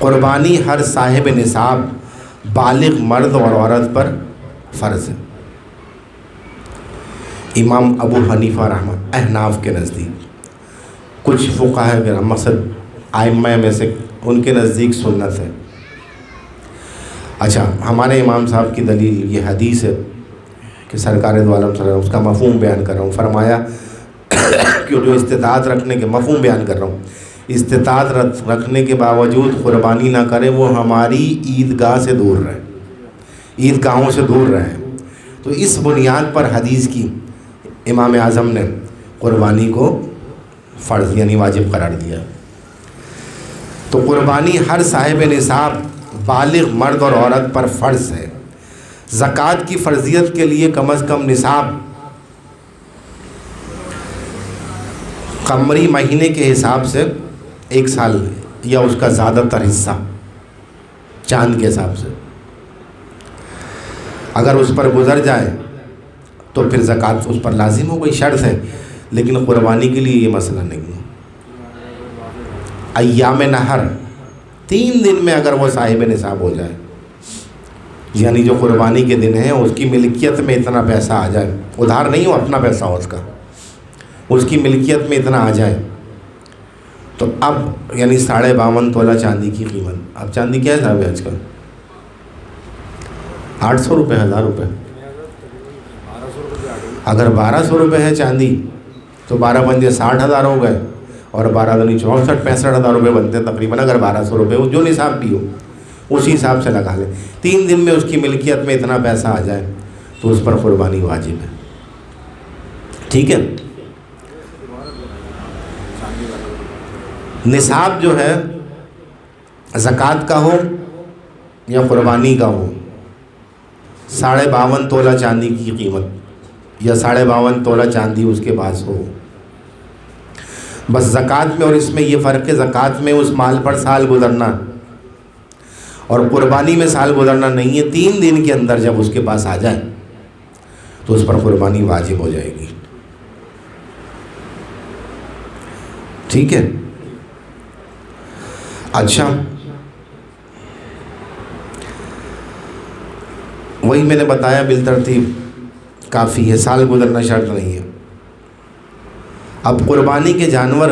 قربانی ہر صاحب نصاب بالغ مرد اور عورت پر فرض ہے۔ امام ابو حنیفہ رحمۃ احناف کے نزدیک، کچھ فقہاء مقصد ائمہ میں سے ان کے نزدیک سنت ہے۔ اچھا، ہمارے امام صاحب کی دلیل یہ حدیث ہے کہ سرکار دو عالم صلی اللہ علیہ وسلم، اس کا مفہوم بیان کر رہا ہوں، فرمایا کہ جو استطاعت رکھنے کے، مفہوم بیان کر رہا ہوں، استطاعت رکھنے کے باوجود قربانی نہ کرے وہ ہماری عیدگاہ سے دور رہے، عیدگاہوں سے دور رہے۔ تو اس بنیاد پر حدیث کی امام اعظم نے قربانی کو فرض یعنی واجب قرار دیا۔ تو قربانی ہر صاحب نصاب بالغ مرد اور عورت پر فرض ہے۔ زکوٰۃ کی فرضیت کے لیے کم از کم نصاب قمری مہینے کے حساب سے 1 سال یا اس کا زیادہ تر حصہ چاند کے حساب سے، اگر اس پر گزر جائے تو پھر زکوٰۃ اس پر لازم ہو گئی، شرط ہے۔ لیکن قربانی کے لیے یہ مسئلہ نہیں ہے۔ ایام نحر 3 دن میں اگر وہ صاحب نصاب ہو جائے، یعنی جو قربانی کے دن ہیں اس کی ملکیت میں اتنا پیسہ آ جائے، ادھار نہیں ہو، اپنا پیسہ ہو اس کی ملکیت میں اتنا آ جائے، تو اب یعنی 52.5 تولہ چاندی کی قیمت، اب چاندی کیا حساب ہے آج کل؟ 800 روپے، 1000 روپے۔ اگر 1200 روپے ہے چاندی تو 12 بندے 60,000 ہو گئے، اور 12 دنی 64-65,000 روپے بنتے ہیں تقریباً۔ اگر 1200 روپے جو نصاب بھی ہو اسی حساب سے لگا لیں، 3 دن میں اس کی ملکیت میں اتنا پیسہ آ جائے تو اس پر قربانی واجب ہے۔ ٹھیک ہے، نصاب جو ہے زکوٰۃ کا ہو یا قربانی کا ہو، 52.5 تولہ چاندی کی قیمت یا 52.5 تولہ چاندی اس کے پاس ہو۔ بس زکوٰۃ میں اور اس میں یہ فرق ہے، زکوٰۃ میں اس مال پر سال گزرنا اور قربانی میں سال گزرنا نہیں ہے۔ 3 دن کے اندر جب اس کے پاس آ جائے تو اس پر قربانی واجب ہو جائے گی۔ ٹھیک ہے، اچھا، وہی میں نے بتایا بالترتیب کافی ہے، سال گزرنا شرط نہیں ہے۔ اب قربانی کے جانور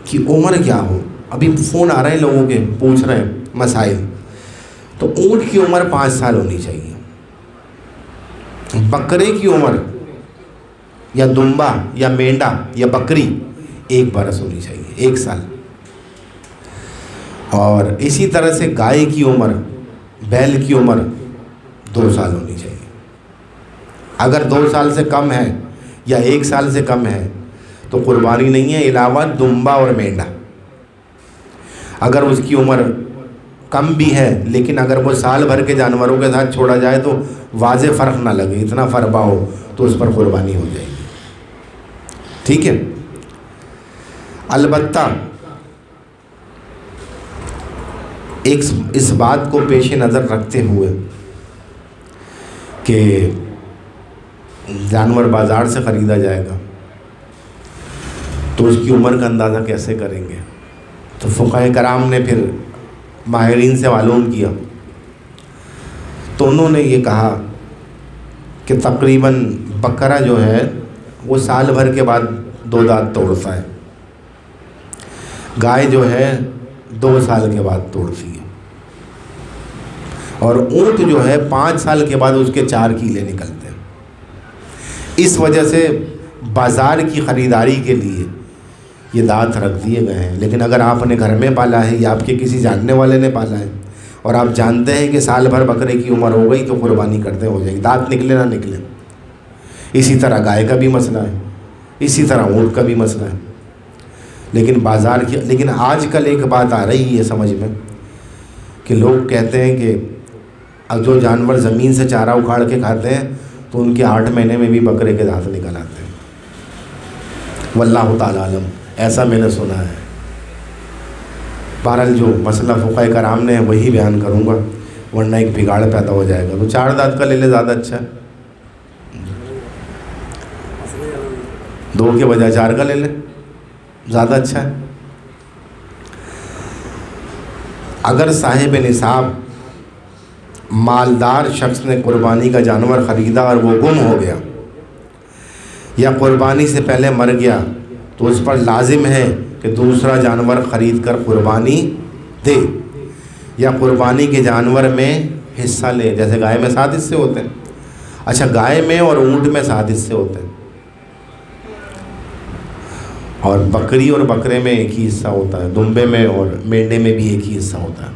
کی عمر کیا ہو؟ ابھی فون آ رہے ہیں لوگوں کے، پوچھ رہے ہیں مسائل۔ تو اونٹ کی عمر 5 سال ہونی چاہیے، بکرے کی عمر یا دمبا یا مینڈا یا بکری 1 برس ہونی چاہیے، 1 سال۔ اور اسی طرح سے گائے کی عمر، بیل کی عمر 2 سال ہونی چاہیے۔ اگر 2 سال سے کم ہے یا 1 سال سے کم ہے تو قربانی نہیں ہے، علاوہ دمبا اور مینڈا۔ اگر اس کی عمر کم بھی ہے لیکن اگر وہ سال بھر کے جانوروں کے ساتھ چھوڑا جائے تو واضح فرق نہ لگے، اتنا فربہ ہو تو اس پر قربانی ہو جائے گی۔ ٹھیک ہے، البتہ اس بات کو پیش نظر رکھتے ہوئے کہ جانور بازار سے خریدا جائے گا تو اس کی عمر کا اندازہ کیسے کریں گے؟ تو فقہاء کرام نے پھر ماہرین سے معلوم کیا تو انہوں نے یہ کہا کہ تقریباً بکرا جو ہے وہ سال بھر کے بعد 2 دانت توڑتا ہے، گائے جو ہے 2 سال کے بعد توڑتی ہے، اور اونٹ جو ہے 5 سال کے بعد اس کے 4 کیلے نکلتے ہیں۔ اس وجہ سے بازار کی خریداری کے لیے یہ دانت رکھ دیے گئے ہیں۔ لیکن اگر آپ نے گھر میں پالا ہے یا آپ کے کسی جاننے والے نے پالا ہے اور آپ جانتے ہیں کہ سال بھر بکرے کی عمر ہو گئی تو قربانی کرتے ہو جائے گی، دانت نکلے نہ نکلے۔ اسی طرح گائے کا بھی مسئلہ ہے، اسی طرح اونٹ کا بھی مسئلہ ہے۔ لیکن آج کل ایک بات آ رہی ہے سمجھ میں کہ لوگ کہتے ہیں کہ اب جو جانور زمین سے چارہ اکھاڑ کے کھاتے ہیں تو ان کے 8 مہینے میں بھی بکرے کے دانت نکل آتے ہیں۔ واللہ تعالی عالم، ایسا میں نے سنا ہے۔ بہرحال جو مسئلہ فقہاء کرام نے وہی بیان کروں گا، ورنہ ایک بگاڑ پیدا ہو جائے گا۔ تو 4 دانت کا لے لے، زیادہ اچھا ہے۔ 2 کے بجائے 4 کا لے لے، زیادہ اچھا ہے۔ اگر صاحب نصاب مالدار شخص نے قربانی کا جانور خریدا اور وہ گم ہو گیا یا قربانی سے پہلے مر گیا تو اس پر لازم ہے کہ دوسرا جانور خرید کر قربانی دے یا قربانی کے جانور میں حصہ لے. جیسے گائے میں 7 حصے ہوتے ہیں. اچھا، گائے میں اور اونٹ میں 7 حصے ہوتے ہیں اور بکری اور بکرے میں ایک ہی حصہ ہوتا ہے. دمبے میں اور مینڈے میں بھی ایک ہی حصہ ہوتا ہے.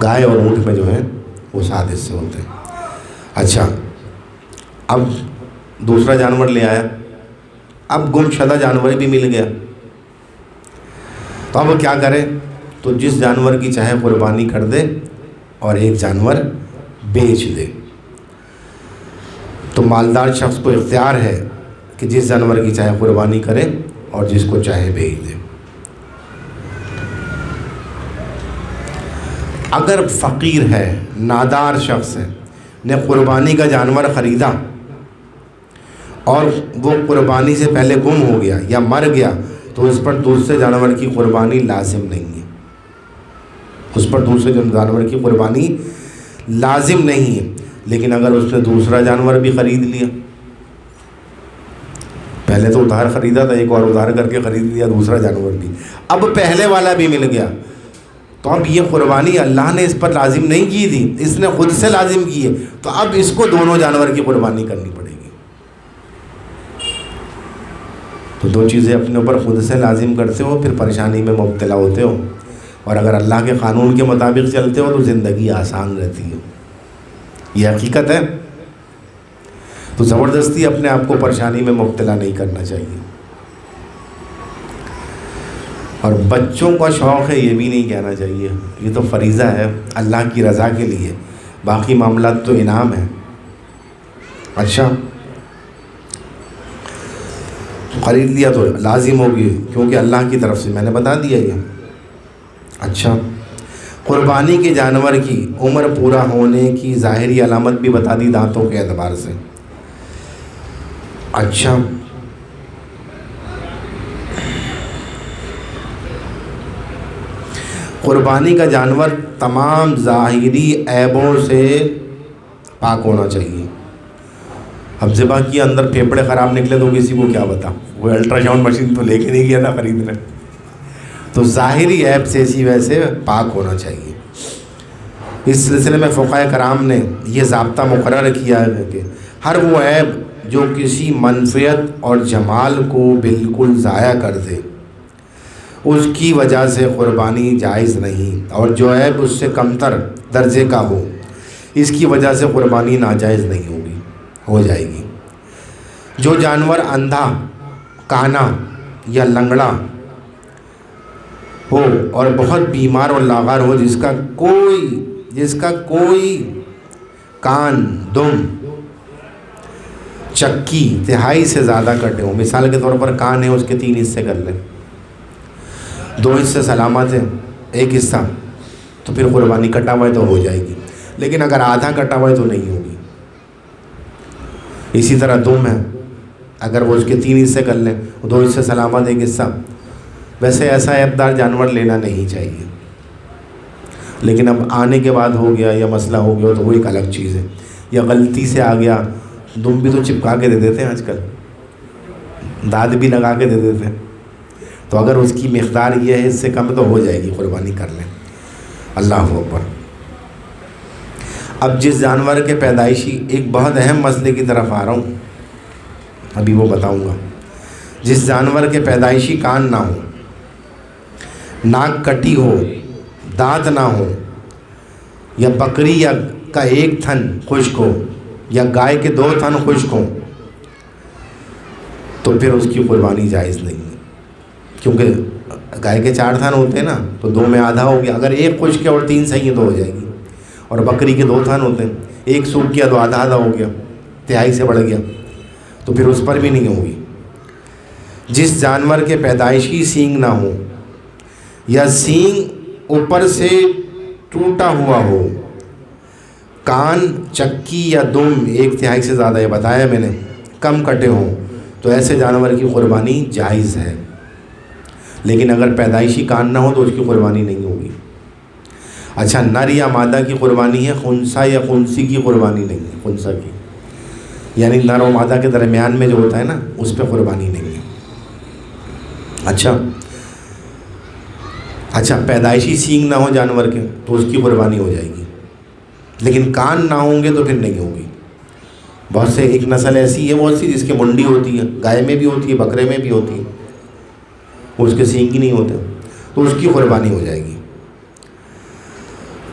گائے اور اونٹ میں جو ہے وہ 7 حصے ہوتے ہیں. اچھا، اب دوسرا جانور لے آیا، اب گم شدہ جانور بھی مل گیا، تو اب وہ کیا کرے؟ تو جس جانور کی چاہے قربانی کر دے اور ایک جانور بیچ دے. تو مالدار شخص کو اختیار ہے کہ جس جانور کی چاہے قربانی کرے اور جس کو چاہے بیچ دے. اگر فقیر ہے، نادار شخص ہے، نے قربانی کا جانور خریدا اور وہ قربانی سے پہلے گم ہو گیا یا مر گیا تو اس پر دوسرے جانور کی قربانی لازم نہیں ہے. اس پر دوسرے جانور کی قربانی لازم نہیں ہے. لیکن اگر اس نے دوسرا جانور بھی خرید لیا، پہلے تو ادھار خریدا تھا، ایک اور ادھار کر کے خرید لیا دوسرا جانور بھی، اب پہلے والا بھی مل گیا، تو اب یہ قربانی اللہ نے اس پر لازم نہیں کی تھی، اس نے خود سے لازم کی ہے، تو اب اس کو دونوں جانور کی قربانی کرنی پڑے گی. تو 2 چیزیں اپنے اوپر خود سے لازم کرتے ہو، پھر پریشانی میں مبتلا ہوتے ہو، اور اگر اللہ کے قانون کے مطابق چلتے ہو تو زندگی آسان رہتی ہے. یہ حقیقت ہے. تو زبردستی اپنے آپ کو پریشانی میں مبتلا نہیں کرنا چاہیے. اور بچوں کا شوق ہے یہ بھی نہیں کہنا چاہیے، یہ تو فریضہ ہے اللہ کی رضا کے لیے، باقی معاملات تو انعام ہے. اچھا، خرید لیا تو لازم ہوگی کیونکہ اللہ کی طرف سے میں نے بتا دیا یہ. اچھا، قربانی کے جانور کی عمر پورا ہونے کی ظاہری علامت بھی بتا دی دانتوں کے اعتبار سے. اچھا، قربانی کا جانور تمام ظاہری عیبوں سے پاک ہونا چاہیے. اب ذبح کیا، اندر پھیپڑے خراب نکلے تو کسی کو کیا بتا، وہ الٹرا ساؤنڈ مشین تو لے کے نہیں گیا تھا خریدنے. تو ظاہری عیب سے اسی وجہ سے پاک ہونا چاہیے. اس سلسلے میں فقہاء کرام نے یہ ضابطہ مقرر کیا ہے کہ ہر وہ عیب جو کسی منفعت اور جمال کو بالکل ضائع کر دے اس کی وجہ سے قربانی جائز نہیں، اور جو عیب اس سے کمتر درجے کا ہو اس کی وجہ سے قربانی ناجائز نہیں ہوگی، ہو جائے گی. جو جانور اندھا، کانا یا لنگڑا ہو اور بہت بیمار اور لاغر ہو، جس کا کوئی کان، دم، چکی تہائی سے زیادہ کٹے ہوں، مثال کے طور پر کان ہے اس کے 3 حصے کر لیں، 2 حصے سلامت ہیں، 1 حصہ تو پھر قربانی کٹا ہوا ہے تو ہو جائے گی. لیکن اگر آدھا کٹا ہوا ہے تو نہیں ہوگی. اسی طرح دم ہے، اگر وہ اس کے 3 حصے کر لیں، 2 حصے سلامت، 1 حصہ. ویسے ایسا عیبدار جانور لینا نہیں چاہیے، لیکن اب آنے کے بعد ہو گیا یا مسئلہ ہو گیا تو وہ ایک الگ چیز ہے. یا غلطی سے آ گیا، دم بھی تو چپکا کے دے دیتے ہیں آج کل، دانت بھی لگا کے دے دیتے ہیں، تو اگر اس کی مقدار یہ ہے اس سے کم تو ہو جائے گی، قربانی کر لیں. اللہ اکبر. اب جس جانور کے پیدائشی، ایک بہت اہم مسئلے کی طرف آ رہا ہوں، ابھی وہ بتاؤں گا. جس جانور کے پیدائشی کان نہ ہو، ناک کٹی ہو، دانت نہ ہو، یا بکری یا کا 1 تھن خشک ہو یا گائے کے 2 تھن خشک ہوں، تو پھر اس کی قربانی جائز نہیں ہے. کیونکہ گائے کے 4 تھن ہوتے ہیں نا، تو 2 میں آدھا ہو گیا. اگر 1 خشک ہے اور 3 صحیح ہیں تو ہو جائے گی. اور بکری کے 2 تھن ہوتے ہیں، 1 سوکھ کیا تو آدھا آدھا ہو گیا، تہائی سے بڑھ گیا، تو پھر اس پر بھی نہیں ہوگی. جس جانور کے پیدائشی سینگ نہ ہو یا سینگ اوپر سے ٹوٹا ہوا ہو، کان، چکی یا دم 1/3 سے زیادہ، یہ بتایا میں نے، کم کٹے ہوں، تو ایسے جانور کی قربانی جائز ہے. لیکن اگر پیدائشی کان نہ ہو تو اس کی قربانی نہیں ہوگی. اچھا نر یا مادہ کی قربانی ہے, خنثی یا خنثی کی قربانی نہیں ہے. خنثی کی یعنی نر و مادہ کے درمیان میں جو ہوتا ہے نا, اس پہ قربانی نہیں ہے. اچھا پیدائشی سینگ نہ ہو جانور کے تو اس کی قربانی ہو جائے گی, لیکن کان نہ ہوں گے تو پھر نہیں ہوگی. بہت سے ایک نسل ایسی ہے بہت سی جس کے منڈی ہوتی ہے, گائے میں بھی ہوتی ہے, بکرے میں بھی ہوتی ہے, وہ اس کے سینگ ہی نہیں ہوتے, تو اس کی قربانی ہو جائے گی.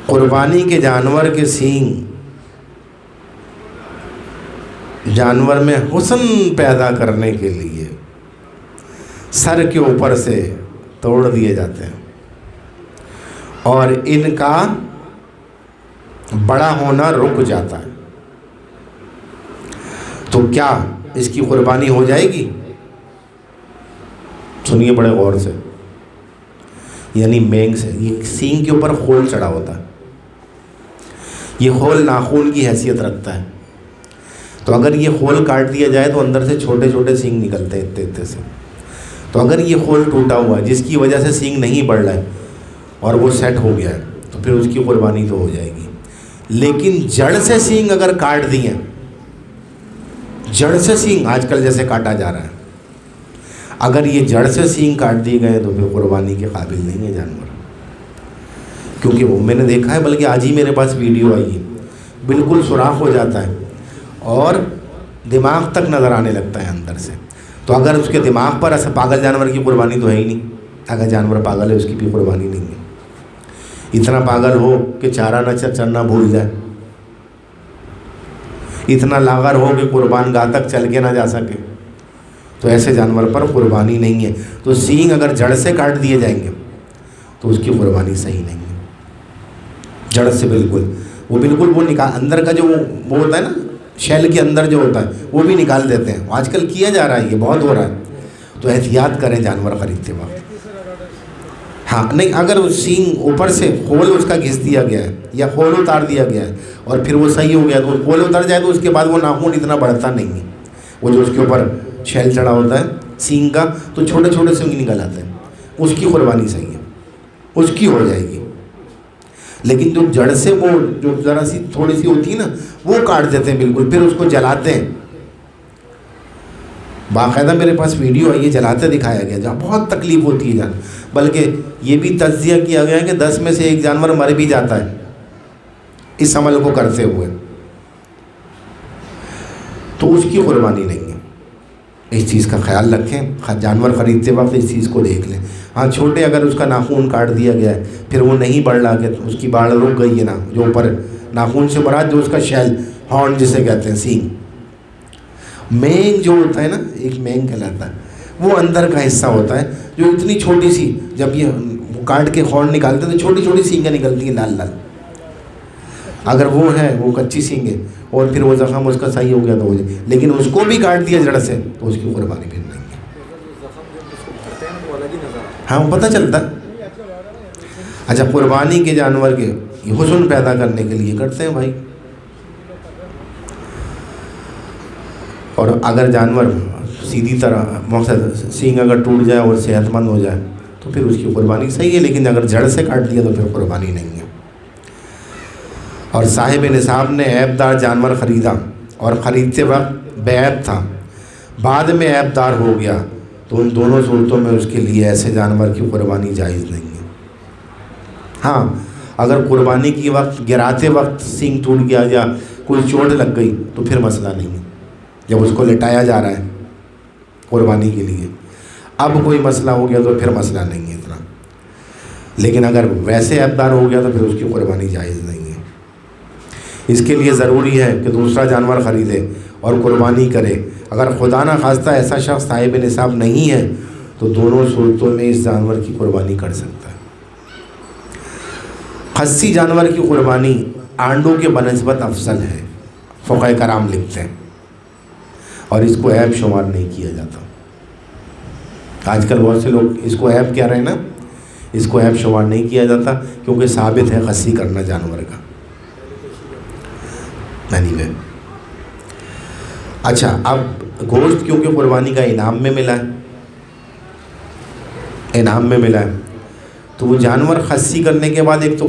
قربانی کے جانور کے سینگ جانور میں حسن پیدا کرنے کے لیے سر کے اوپر سے توڑ دیے جاتے ہیں, اور ان کا بڑا ہونا رک جاتا ہے. تو کیا اس کی قربانی ہو جائے گی؟ سنیے بڑے غور سے. یعنی مینگ سے, یہ سینگ کے اوپر خول چڑھا ہوتا ہے, یہ خول ناخون کی حیثیت رکھتا ہے. تو اگر یہ خول کاٹ دیا جائے تو اندر سے چھوٹے چھوٹے سینگ نکلتے ہیں اتنے اتنے سے. تو اگر یہ خول ٹوٹا ہوا ہے جس کی وجہ سے سینگ نہیں بڑھ رہا ہے اور وہ سیٹ ہو گیا ہے تو پھر اس کی قربانی تو ہو جائے گی. لیکن جڑ سے سینگ اگر کاٹ دیے, جڑ سے سینگ آج کل جیسے کاٹا جا رہا ہے, اگر یہ جڑ سے سینگ کاٹ دیے گئے تو پھر قربانی کے قابل نہیں ہے جانور. کیونکہ وہ میں نے دیکھا ہے, بلکہ آج ہی میرے پاس ویڈیو آئی ہے, بالکل سوراخ ہو جاتا ہے اور دماغ تک نظر آنے لگتا ہے اندر سے. تو اگر اس کے دماغ پر ایسا پاگل جانور کی قربانی تو ہے ہی نہیں. اگر جانور پاگل ہے اس کی بھی قربانی نہیں ہے. اتنا پاگل ہو کہ چارہ نہ چرنا بھول جائے, اتنا لاغر ہو کہ قربان گاہ تک چل کے نہ جا سکے, تو ایسے جانور پر قربانی نہیں ہے. تو سینگ اگر جڑ سے کاٹ دیے جائیں گے تو اس کی قربانی صحیح نہیں ہے. جڑ سے بالکل وہ نکال, اندر کا جو وہ ہوتا ہے نا, شیل کے اندر جو ہوتا ہے وہ بھی نکال دیتے ہیں. آج کل کیا جا رہا ہے, یہ بہت ہو رہا ہے. تو احتیاط کریں جانور خریدتے وقت. ہاں نہیں, اگر سینگ اوپر سے خول اس کا گھس دیا گیا ہے یا خول اتار دیا گیا ہے اور پھر وہ صحیح ہو گیا تو خول اتر جائے تو اس کے بعد وہ ناخون اتنا بڑھتا نہیں ہے. وہ جو اس کے اوپر شیل چڑھا ہوتا ہے سینگ کا, تو چھوٹے چھوٹے سینگ نکل آتے ہیں. اس کی قربانی صحیح ہے, اس کی ہو جائے گی. لیکن جو جڑ سے وہ جو ذرا سی تھوڑی سی ہوتی ہے نا, وہ کاٹ دیتے ہیں بالکل, پھر اس کو جلاتے ہیں. باقاعدہ میرے پاس ویڈیو ہے, یہ جلاتے دکھایا گیا, جہاں بہت تکلیف ہوتی ہے جان. بلکہ یہ بھی تجزیہ کیا گیا ہے کہ 10 میں سے 1 جانور مر بھی جاتا ہے اس عمل کو کرتے ہوئے. تو اس کی قربانی نہیں ہے. اس چیز کا خیال رکھیں, جانور خریدتے وقت اس چیز کو دیکھ لیں. ہاں چھوٹے اگر اس کا ناخون کاٹ دیا گیا ہے پھر وہ نہیں بڑھ رہا, کہ اس کی باڑ رک گئی ہے نا, جو اوپر ناخون سے مراد جو اس کا شیل, ہارن جسے کہتے ہیں, سینگ, مینگ جو ہوتا ہے نا, ایک مینگ کہلاتا ہے, وہ اندر کا حصہ ہوتا ہے جو اتنی چھوٹی سی, جب یہ کاٹ کے ہارن نکالتے ہیں تو چھوٹی چھوٹی سینگیں نکلتی ہیں لال لال. اگر وہ ہے وہ کچی سینگیں اور پھر وہ زخم اس کا صحیح ہو گیا تو ہو جائے. لیکن اس کو بھی کاٹ دیا جڑ سے تو اس کی قربانی پھر نہیں ہے. ہاں پتہ چلتا. اچھا قربانی کے جانور کے حسن پیدا کرنے کے لیے کرتے ہیں بھائی. اور اگر جانور سیدھی طرح مقصد سینگ اگر ٹوٹ جائے اور صحت مند ہو جائے تو پھر اس کی قربانی صحیح ہے. لیکن اگر جڑ سے کاٹ دیا تو پھر قربانی نہیں ہے. اور صاحب نصاب نے عیب دار جانور خریدا اور خریدتے وقت بے عیب تھا, بعد میں عیب دار ہو گیا, تو ان دونوں صورتوں میں اس کے لیے ایسے جانور کی قربانی جائز نہیں ہے. ہاں اگر قربانی کی وقت گراتے وقت سینگ ٹوٹ گیا یا کوئی چوٹ لگ گئی تو پھر مسئلہ نہیں ہے. جب اس کو لٹایا جا رہا ہے قربانی کے لیے, اب کوئی مسئلہ ہو گیا تو پھر مسئلہ نہیں ہے اتنا. لیکن اگر ویسے عیب دار ہو گیا تو پھر اس کی قربانی جائز نہیں ہے. اس کے لیے ضروری ہے کہ دوسرا جانور خریدے اور قربانی کرے. اگر خدا نہ خواستہ ایسا شخص صاحب نصاب نہیں ہے تو دونوں صورتوں میں اس جانور کی قربانی کر سکتا ہے. خصی جانور کی قربانی آنڈوں کے بنسبت افضل ہے, فقہ کرام لکھتے ہیں, اور اس کو عیب شمار نہیں کیا جاتا. آج کل بہت سے لوگ اس کو عیب کہہ رہے ہیں نا, اس کو عیب شمار نہیں کیا جاتا کیونکہ ثابت ہے خصی کرنا جانور کا نہیں ہے. اچھا اب گوشت کیونکہ قربانی کا انعام میں ملا ہے انعام میں ملا ہے، تو وہ جانور خصی کرنے کے بعد ایک تو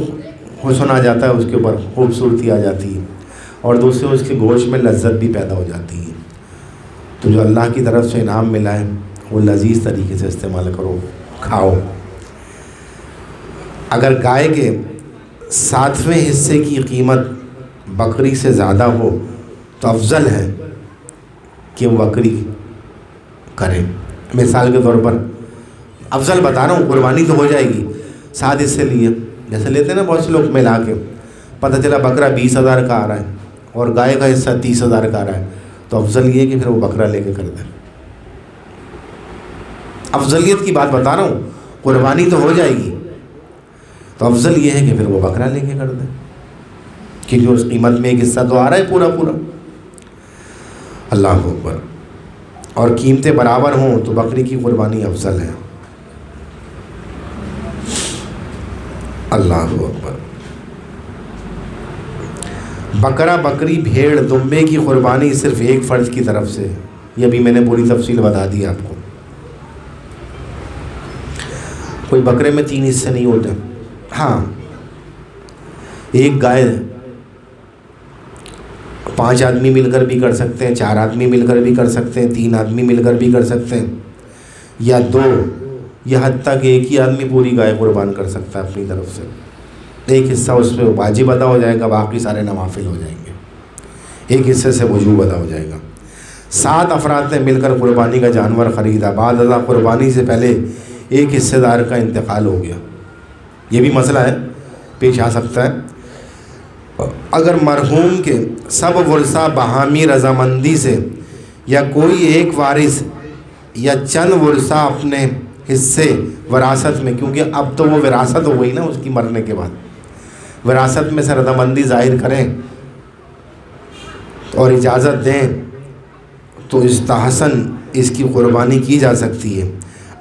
حسن آ جاتا ہے، اس کے اوپر خوبصورتی آ جاتی ہے، اور دوسرے اس کے گوشت میں لذت بھی پیدا ہو جاتی ہے۔ تو جو اللہ کی طرف سے انعام ملا ہے وہ لذیذ طریقے سے استعمال کرو، کھاؤ۔ اگر گائے کے 7ویں حصے کی قیمت بکری سے زیادہ ہو تو افضل ہے کہ وہ بکری کریں۔ مثال کے طور پر افضل بتا رہا ہوں، قربانی تو ہو جائے گی، 7 حصے لیے، جیسے لیتے ہیں نا بہت سے لوگ ملا کے، پتہ چلا بکرا 20,000 کا آ رہا ہے اور گائے کا حصہ 30,000 کا آ رہا ہے، تو افضل یہ کہ پھر وہ بکرا لے کے کر دیں۔ افضلیت کی بات بتا رہا ہوں، قربانی تو ہو جائے گی، تو افضل یہ ہے کہ پھر وہ بکرا لے کے کر دیں، کیونکہ اس قیمت میں ایک حصہ تو آ رہا ہے پورا پورا۔ اللہ اکبر۔ اور قیمتیں برابر ہوں تو بکری کی قربانی افضل ہے۔ اللہ اکبر۔ بکرا، بکری، بھیڑ، دمبے کی قربانی صرف ایک فرد کی طرف سے، یہ بھی میں نے پوری تفصیل بتا دی آپ کو۔ کوئی بکرے میں 3 حصے نہیں ہوتے، ہاں ایک گائے 5 آدمی مل کر بھی کر سکتے ہیں، 4 آدمی مل کر بھی کر سکتے ہیں، 3 آدمی مل کر بھی کر سکتے ہیں، یا 2، یا حتیٰ کہ ایک ہی آدمی پوری گائے قربان کر سکتا ہے اپنی طرف سے۔ ایک حصہ اس پہ واجب ادا ہو جائے گا، باقی سارے نوافل ہو جائیں گے، ایک حصے سے وجوب ادا ہو جائے گا۔ 7 افراد نے مل کر قربانی کا جانور خریدا، بعد ازاں قربانی سے پہلے ایک حصے دار کا انتقال ہو گیا، یہ بھی مسئلہ ہے، پیش آ سکتا ہے۔ اگر مرحوم کے سب ورثہ باہمی رضامندی سے یا کوئی ایک وارث یا چند ورثہ اپنے حصے وراثت میں، کیونکہ اب تو وہ وراثت ہو گئی نا اس کی مرنے کے بعد، وراثت میں سے رضامندی ظاہر کریں اور اجازت دیں تو استحسن اس کی قربانی کی جا سکتی ہے۔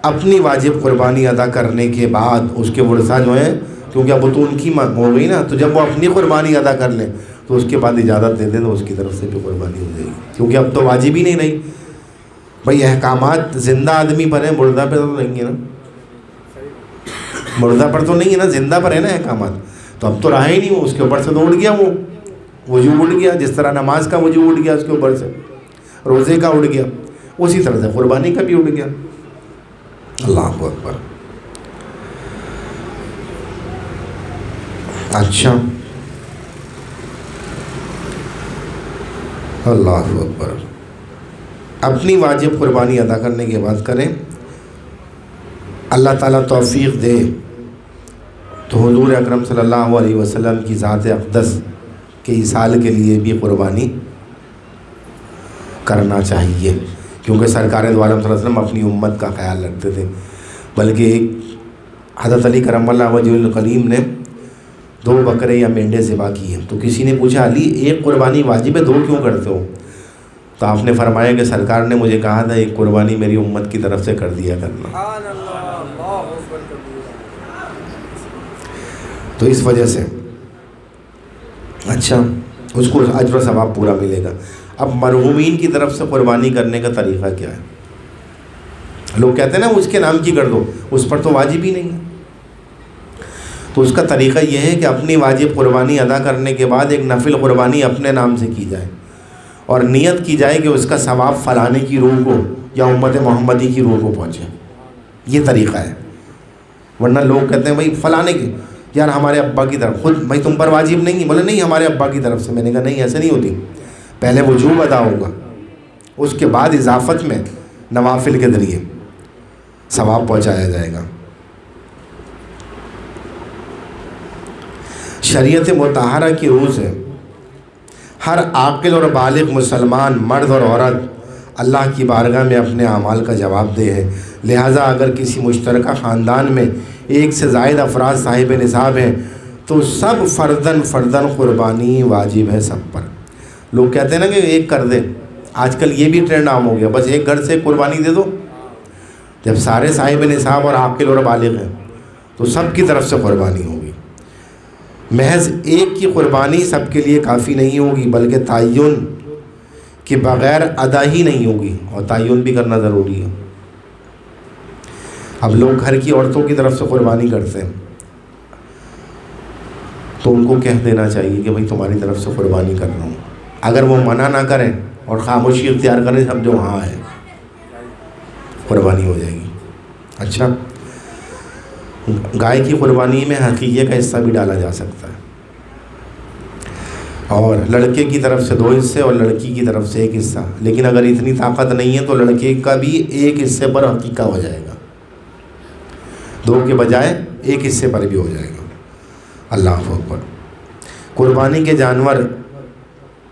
اپنی واجب قربانی ادا کرنے کے بعد اس کے ورثہ جو ہیں، کیونکہ اب تو ان کی ہو گئی نا، تو جب وہ اپنی قربانی ادا کر لیں تو اس کے بعد اجازت دے دیں تو اس کی طرف سے بھی قربانی ہو جائے گی، کیونکہ اب تو واجب ہی نہیں رہی۔ بھائی احکامات زندہ آدمی پر ہیں، مردہ پہ تو نہیں ہے نا، مردہ پر تو نہیں ہے نا، زندہ پر ہے نا احکامات، تو اب تو رہا ہی نہیں، وہ اس کے اوپر سے تو اٹھ گیا، وہ وجوب اٹھ گیا، جس طرح نماز کا وجوب اٹھ گیا اس کے اوپر سے، روزے کا اٹھ گیا، اسی طرح سے قربانی کا بھی اٹھ گیا۔ اللہ اکبر۔ اچھا، اللہ اکبر۔ اپنی واجب قربانی ادا کرنے کے بعد کریں، اللہ تعالیٰ توفیق دے تو حضور اکرم صلی اللہ علیہ وسلم کی ذات اقدس کے ایصال کے لیے بھی قربانی کرنا چاہیے، کیونکہ سرکار دو عالم صلی اللہ علیہ وسلم اپنی امت کا خیال رکھتے تھے۔ بلکہ ایک حضرت علی کرم اللہ وجہ الکریم نے 2 بکرے یا مینڈے ذبح کیے، تو کسی نے پوچھا علی ایک قربانی واجب ہے 2 کیوں کرتے ہو؟ تو آپ نے فرمایا کہ سرکار نے مجھے کہا تھا ایک قربانی میری امت کی طرف سے کر دیا کرنا، تو اس وجہ سے اچھا اس کو اجر و ثواب پورا ملے گا۔ اب مرحومین کی طرف سے قربانی کرنے کا طریقہ کیا ہے؟ لوگ کہتے ہیں نا اس کے نام کی کر دو، اس پر تو واجب ہی نہیں ہے، تو اس کا طریقہ یہ ہے کہ اپنی واجب قربانی ادا کرنے کے بعد ایک نفل قربانی اپنے نام سے کی جائے اور نیت کی جائے کہ اس کا ثواب فلانے کی روح کو یا امت محمدی کی روح کو پہنچے، یہ طریقہ ہے۔ ورنہ لوگ کہتے ہیں بھائی فلانے کی، یار ہمارے ابا کی طرف، خود بھائی تم پر واجب نہیں ہے، بولے نہیں ہمارے ابا کی طرف سے۔ میں نے کہا نہیں، ایسے نہیں ہوتی، پہلے وجوب ادا ہوگا، اس کے بعد اضافت میں نوافل کے ذریعے ثواب پہنچایا جائے گا۔ شریعت مطہرہ کی روح سے ہر عاقل اور بالغ مسلمان مرد اور عورت اللہ کی بارگاہ میں اپنے اعمال کا جواب دہ ہے، لہٰذا اگر کسی مشترکہ خاندان میں 1 سے زائد افراد صاحب نصاب ہیں تو سب فرداً قربانی واجب ہے سب پر۔ لوگ کہتے ہیں نا کہ ایک کر دے، آج کل یہ بھی ٹرینڈ عام ہو گیا، بس ایک گھر سے قربانی دے دو۔ جب سارے صاحب نصاب اور عاقل اور بالغ ہیں تو سب کی طرف سے قربانی ہوگی۔ محض ایک کی قربانی سب کے لیے کافی نہیں ہوگی، بلکہ تعین کے بغیر ادا ہی نہیں ہوگی، اور تعین بھی کرنا ضروری ہے۔ اب لوگ گھر کی عورتوں کی طرف سے قربانی کرتے ہیں تو ان کو کہہ دینا چاہیے کہ بھائی تمہاری طرف سے قربانی کر رہا ہوں. اگر وہ منع نہ کریں اور خاموشی اختیار کریں سمجھو ہاں ہے, قربانی ہو جائے گی. اچھا, گائے کی قربانی میں حقیقے کا حصہ بھی ڈالا جا سکتا ہے, اور لڑکے کی طرف سے 2 حصے اور لڑکی کی طرف سے 1 حصہ. لیکن اگر اتنی طاقت نہیں ہے تو لڑکے کا بھی 1 حصے پر حقیقہ ہو جائے گا, 2 کے بجائے 1 حصے پر بھی ہو جائے گا. اللہ اکبر. قربانی کے جانور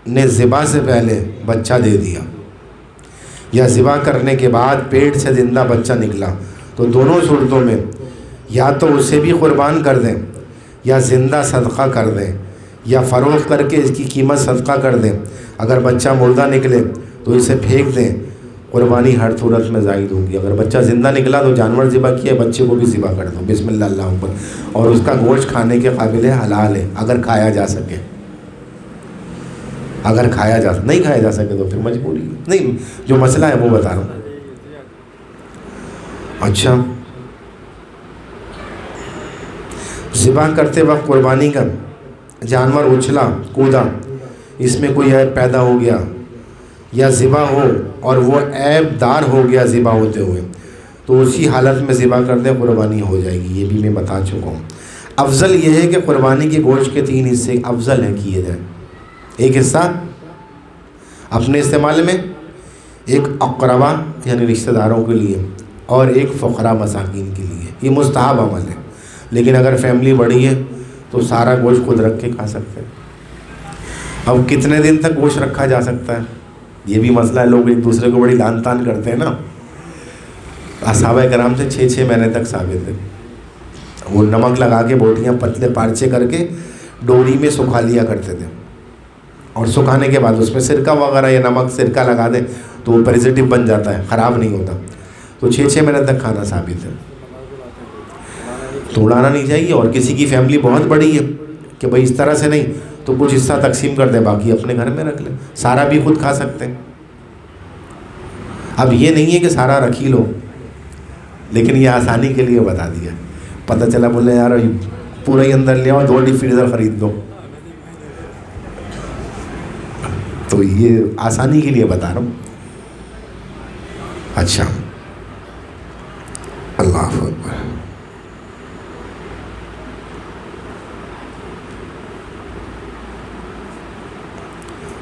نے ذبح سے پہلے بچہ دے دیا یا ذبح کرنے کے بعد پیٹ سے زندہ بچہ نکلا تو دونوں صورتوں میں یا تو اسے بھی قربان کر دیں یا زندہ صدقہ کر دیں یا فروخت کر کے اس کی قیمت صدقہ کر دیں. اگر بچہ مردہ نکلے تو اسے پھینک دیں, قربانی ہر صورت میں زائد ہوگی. اگر بچہ زندہ نکلا تو جانور ذبح کیا, بچے کو بھی ذبح کر دو, بسم اللہ اللہ اکبر. اور اس کا گوشت کھانے کے قابل ہے, حلال ہے اگر کھایا جا سکے. اگر کھایا جا نہیں کھایا جا سکے تو پھر مجبوری نہیں, جو مسئلہ ہے وہ بتا رہا ہوں. اچھا, ذبح کرتے وقت قربانی کا جانور اچھلا کودا, اس میں کوئی عیب پیدا ہو گیا یا ذبح ہو اور وہ عیب دار ہو گیا ذبح ہوتے ہوئے تو اسی حالت میں ذبح کر دیں, قربانی ہو جائے گی. یہ بھی میں بتا چکا ہوں. افضل یہ ہے کہ قربانی کے گوشت کے 3 حصے افضل ہیں کیے جائیں. 1 حصہ اپنے استعمال میں, 1 اقربا یعنی رشتہ داروں کے لیے, اور 1 فقراء مساکین کے لیے. یہ مستحب عمل ہے, لیکن اگر فیملی بڑی ہے تو سارا گوشت خود رکھ کے کھا سکتے ہیں. اب کتنے دن تک گوشت رکھا جا سکتا ہے یہ بھی مسئلہ ہے. لوگ ایک دوسرے کو بڑی لان تان کرتے ہیں نا. صحابہ کرام سے 6 مہینے تک ثابت ہے. وہ نمک لگا کے بوٹیاں پتلے پارچے کر کے ڈوری میں سکھا لیا کرتے تھے, اور سکھانے کے بعد اس میں سرکہ وغیرہ یا نمک سرکہ لگا دیں تو وہ پریزرٹیو بن جاتا ہے, خراب نہیں ہوتا. تو 6 مہینے تک کھانا ثابت ہے. تو اڑانا نہیں چاہیے. اور کسی کی فیملی بہت بڑی ہے کہ بھائی اس طرح سے نہیں تو کچھ حصہ تقسیم کر دیں, باقی اپنے گھر میں رکھ لیں. سارا بھی خود کھا سکتے ہیں. اب یہ نہیں ہے کہ سارا رکھ ہی لو, لیکن یہ آسانی کے لیے بتا دیا. پتہ چلا بولے یار پورا ہی اندر لے آؤ, 2 ڈیپ فریزر خرید دو, تو یہ آسانی کے لیے بتا رہا ہوں. اچھا, اللہ اکبر.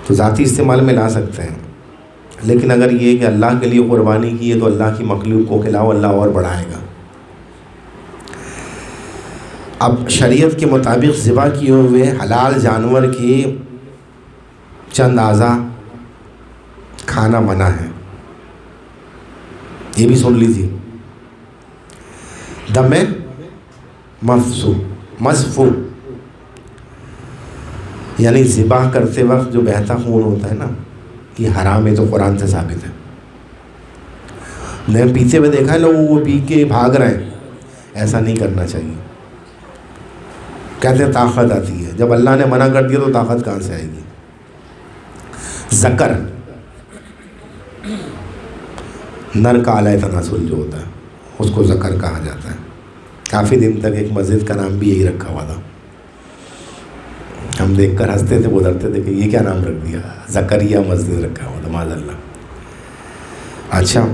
تو ذاتی استعمال میں لا سکتے ہیں, لیکن اگر یہ کہ اللہ کے لیے قربانی کی ہے تو اللہ کی مخلوق کو کھلاؤ, اللہ اور بڑھائے گا. اب شریعت کے مطابق ذبح کیے ہوئے حلال جانور کی چند اعضاء کھانا منع ہے. یہ بھی سن لیجیے. دم مصفو یعنی ذبح کرتے وقت جو بہتا خون ہوتا ہے نا, یہ حرام ہے, تو قرآن سے ثابت ہے. میں پیتے ہوئے دیکھا ہے لوگ وہ پی کے بھاگ رہے ہیں, ایسا نہیں کرنا چاہیے. کہتے ہیں طاقت آتی ہے, جب اللہ نے منع کر دیا تو طاقت کہاں سے آئے گی. ذکر نر کا اعلی تناسل جو ہوتا ہے اس کو ذکر کہا جاتا ہے. کافی دن تک ایک مسجد کا نام بھی یہی رکھا ہوا تھا. ہم دیکھ کر ہنستے تھے, گزرتے تھے کہ یہ کیا نام رکھ دیا, زکریا مسجد رکھا ہوا تھا, معاذ اللہ. اچھا,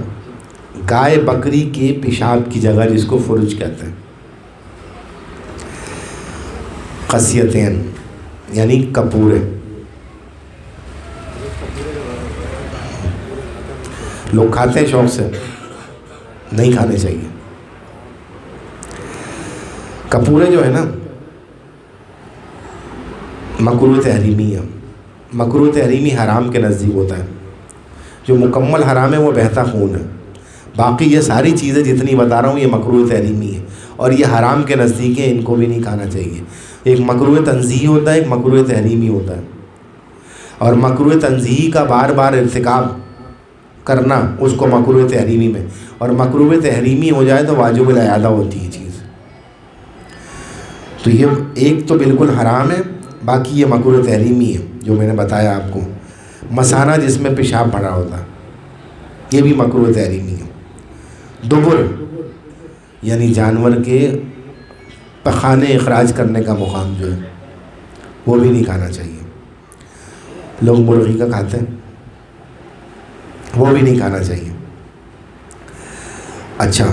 گائے بکری کے پیشاب کی جگہ جس کو فرج کہتے ہیں, قصیتین یعنی کپورے, لوگ کھاتے ہیں شوق سے, نہیں کھانے چاہیے. کپورے جو ہے نا مکروہ تحریمی ہے. مکروہ تحریمی حرام کے نزدیک ہوتا ہے. جو مکمل حرام ہے وہ بہتا خون ہے. باقی یہ ساری چیزیں جتنی بتا رہا ہوں یہ مکروہ تحریمی ہے, اور یہ حرام کے نزدیک ہے, ان کو بھی نہیں کھانا چاہیے. ایک مکروہ تنزیہی ہوتا ہے, ایک مکروہ تحریمی ہوتا ہے. اور مکروہ تنزیہی کا بار بار ارتکاب کرنا اس کو مکروہ تحریمی میں, اور مکروہ تحریمی ہو جائے تو واجب الاعادہ ہوتی ہے چیز. تو یہ ایک تو بالکل حرام ہے, باقی یہ مکروہ تحریمی ہے جو میں نے بتایا آپ کو. مثانہ جس میں پیشاب بھرا ہوتا ہے یہ بھی مکروہ تحریمی ہے. دبر یعنی جانور کے پخانے اخراج کرنے کا مقام جو ہے وہ بھی نہیں کھانا چاہیے. لوگ مرغی کا کھاتے ہیں، وہ بھی نہیں کھانا چاہیے. اچھا،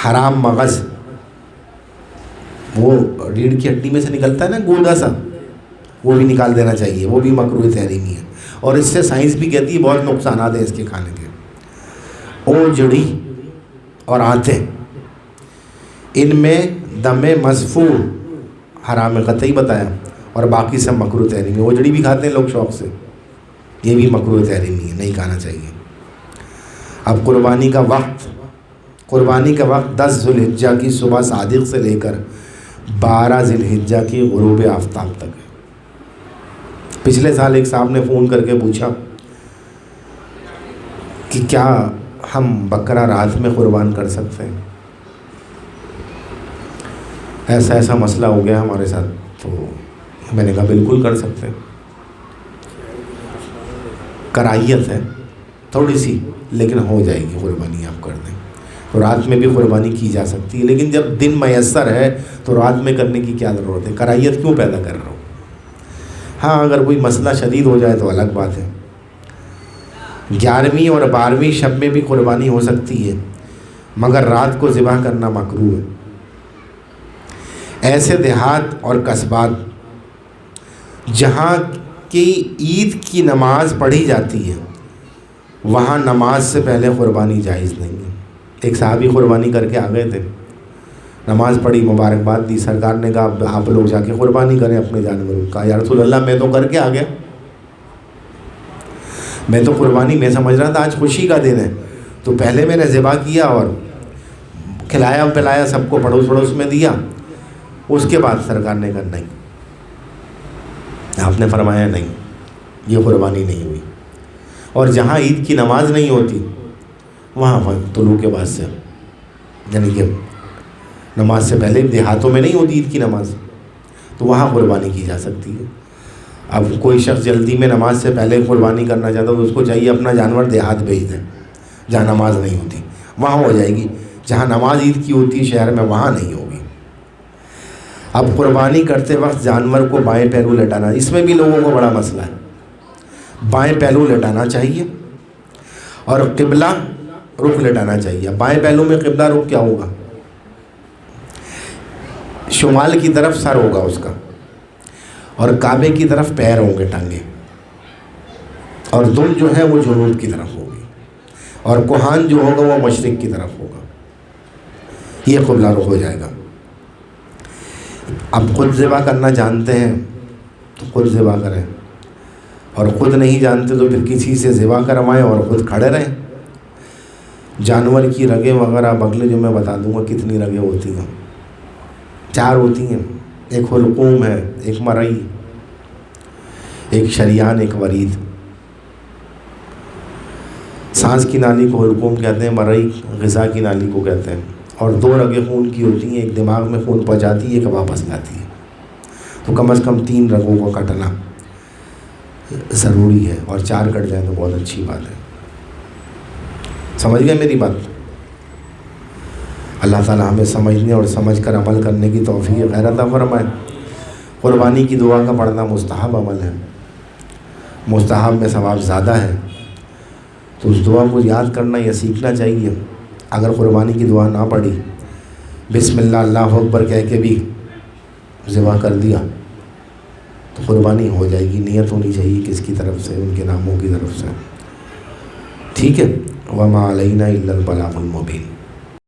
حرام مغز، وہ ریڑھ کی ہڈی میں سے نکلتا ہے نا گودا سا، وہ بھی نکال دینا چاہیے، وہ بھی مکروہ تحریمی ہے. اور اس سے سائنس بھی کہتی ہے بہت نقصانات ہیں اس کے کھانے کے. اوجڑی اور آنتیں، ان میں دم مذفوع حرام قطعی بتایا، اور باقی سب مکروہ تحریمی. اوجڑی بھی کھاتے ہیں لوگ شوق سے، یہ بھی مکروہ تحریمی ہے، نہیں کھانا چاہیے. اب قربانی کا وقت 10 ذو الحجہ کی صبح صادق سے لے کر 12 ذی الحجہ کی غروب آفتاب تک ہے. پچھلے سال ایک صاحب نے فون کر کے پوچھا کہ کیا ہم بکرا رات میں قربان کر سکتے ہیں؟ ایسا مسئلہ ہو گیا ہمارے ساتھ. تو میں نے کہا بالکل کر سکتے ہیں. کرائیت ہے تھوڑی سی، لیکن ہو جائے گی قربانی، آپ کر دیں. تو رات میں بھی قربانی کی جا سکتی ہے، لیکن جب دن میسر ہے تو رات میں کرنے کی کیا ضرورت ہے؟ کرائیت کیوں پیدا کر رہا ہوں؟ ہاں، اگر کوئی مسئلہ شدید ہو جائے تو الگ بات ہے. 11ویں اور 12ویں شب میں بھی قربانی ہو سکتی ہے، مگر رات کو ذبح کرنا مکروہ ہے. ایسے دیہات اور قصبات جہاں کی عید کی نماز پڑھی جاتی ہے، وہاں نماز سے پہلے قربانی جائز نہیں ہے. ایک صحابی قربانی کر کے آ گئے تھے، نماز پڑھی، مبارکباد دی. سرکار نے کہا آپ لوگ جا کے قربانی کریں اپنے جانوروں. کہا یا رسول اللہ میں تو کر کے آ گیا، میں تو قربانی میں سمجھ رہا تھا آج خوشی کا دن ہے، تو پہلے میں نے ذبح کیا اور کھلایا پلایا، سب کو پڑوس میں دیا. اس کے بعد سرکار نے کہا نہیں، آپ نے فرمایا نہیں، یہ قربانی نہیں ہوئی. اور جہاں عید کی نماز نہیں ہوتی وہاں طلوع کے بعد سے، یعنی کہ نماز سے پہلے دیہاتوں میں نہیں ہوتی عید کی نماز، تو وہاں قربانی کی جا سکتی ہے. اب کوئی شخص جلدی میں نماز سے پہلے قربانی کرنا چاہتا ہے تو اس کو چاہیے اپنا جانور دیہات بھیج دیں جہاں نماز نہیں ہوتی، وہاں ہو جائے گی. جہاں نماز عید کی ہوتی ہے شہر میں، وہاں نہیں ہوگی. اب قربانی کرتے وقت جانور کو بائیں پہلو لٹانا، اس میں بھی لوگوں کو بڑا مسئلہ ہے. بائیں پہلو لٹانا چاہیے اور قبلہ رخ لٹانا چاہیے. بائیں پہلو میں قبلہ رخ کیا ہوگا؟ شمال کی طرف سر ہوگا اس کا، اور کعبے کی طرف پیر ہوں گے، ٹانگیں، اور دم جو ہے وہ جنوب کی طرف ہوگی، اور کوہان جو ہوگا وہ مشرق کی طرف ہوگا. یہ قبلہ رخ ہو جائے گا. اب خود ذبح کرنا جانتے ہیں تو خود ذبح کریں، اور خود نہیں جانتے تو پھر کسی سے ذبح کروائیں اور خود کھڑے رہیں. جانور کی رگیں وغیرہ بغلے جو میں بتا دوں گا کتنی رگیں ہوتی ہیں، 4 ہوتی ہیں. ایک حلقوم ہے، ایک مرئی، ایک شریان، ایک ورید. سانس کی نالی کو حلقوم کہتے ہیں، مرئی غذا کی نالی کو کہتے ہیں. اور 2 رگیں خون کی ہوتی ہیں، ایک دماغ میں خون پہنچاتی ہے، ایک واپس لاتی ہے. تو کم از کم 3 رگوں کو کٹنا ضروری ہے، اور 4 کٹ جائیں تو بہت اچھی بات ہے. سمجھ گئے میری بات؟ اللہ تعالیٰ ہمیں سمجھنے اور سمجھ کر عمل کرنے کی توفیق غیر عطا فرمائے. قربانی کی دعا کا پڑھنا مستحب عمل ہے، مستحب میں ثواب زیادہ ہے، تو اس دعا کو یاد کرنا یا سیکھنا چاہیے. اگر قربانی کی دعا نہ پڑھی، بسم اللہ اللہ اکبر کہہ کے بھی ذبح کر دیا تو قربانی ہو جائے گی. نیت ہونی چاہیے کس کی طرف سے؟ ان کے ناموں کی طرف سے. ٹھیک ہے. وما علینا الا البلاغ المبین.